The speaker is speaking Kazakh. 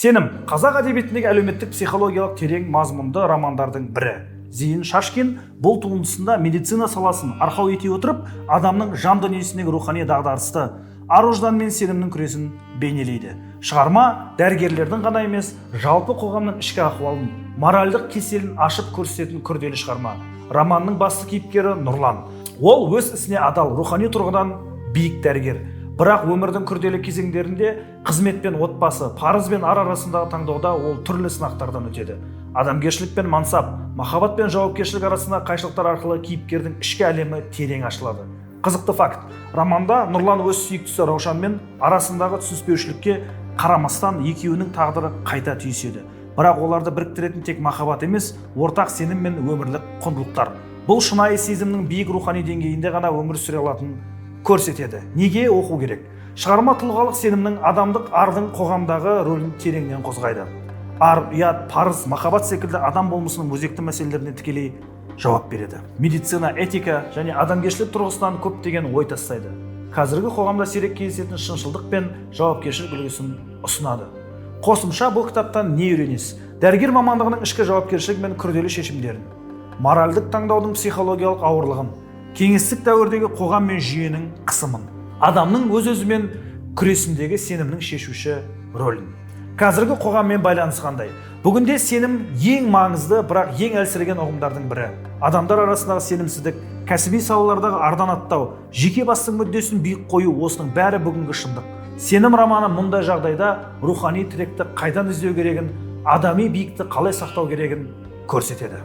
Сенім қазақ әдебиетіндегі әлеуметтік психологиялық терең мазмұнды романдардың бірі. Зейін Шашкин бұл туындысында медицина саласын арқау ете отырып, адамның жан дүниесіндегі рухани дағдарысты, ар-ождан мен сенімнің күресін бейнелейді. Шығарма дәрігерлердің ғана емес, жалпы қоғамның ішкі ахуалын, моральдық кеселін ашып көрсететін күрделі шығарма. Романның басты кейіпкері Нұрлан. Ол өз ісіне адал, рухани тұрғыдан биік дәрігер. Бірақ өмірдің күрделі кезеңдерінде қызмет пен отбасы, парыз бен ар арасындағы таңдауда ол түрлі сынақтардан өтеді. Адамгершілік пен мансап, махаббат пен жауапкершілік арасында қайшылықтар арқылы кейіпкердің ішкі әлемі терең ашылады. Қызықты факт: романда Нұрлан өз сүйіктісі Раушанмен арасындағы түсініспеушілікке қарамастан екеуінің тағдыры қайта түйіседі. Бірақ оларды біріктіретін тек махаббат емес, ортақ сенім мен өмірлік құндылықтар. Бұл шынайы сезімнің биік рухани деңгейінде ғана өмір сүре алатынын көрсетеді. Неге оқу керек? Шығарма тұлғалық сенімнің, адамдық ардың қоғамдағы рөлін тереңнен қозғайды. Ар, ұят, парыз, махаббат секілді адам болмысының өзекті мәселелеріне тікелей жауап береді. Медицина, этика және адамгершілік тұрғысынан көптеген ой тастайды. Қазіргі қоғамда сирек кездесетін шыншылдық пен жауапкершілік үлгісін ұсынады. Қосымша бұл кітаптан не үйренесіз? Дәрігер мамандығының ішкі жауапкершілік мен күрделі шешімдерін, моральдық таңдаудың психологиялық ауырлығын, кеңестік дәуірдегі қоғам мен жүйенің қысымын, адамның өз-өзімен күресіндегі сенімнің шешуші рөлін. Қазіргі қоғаммен байланысы қандай? Бүгінде сенім ең маңызды, бірақ ең әлсіреген ұғымдардың бірі. Адамдар арасындағы сенімсіздік, кәсіби салалардағы ардан аттау, жеке бастың мүддесін биік қою, осының бәрі бүгінгі шындық. Сенім романы мұндай жағдайда рухани тіректі қайдан іздеу керегін, адами биікті қалай сақтау керегін көрсетеді.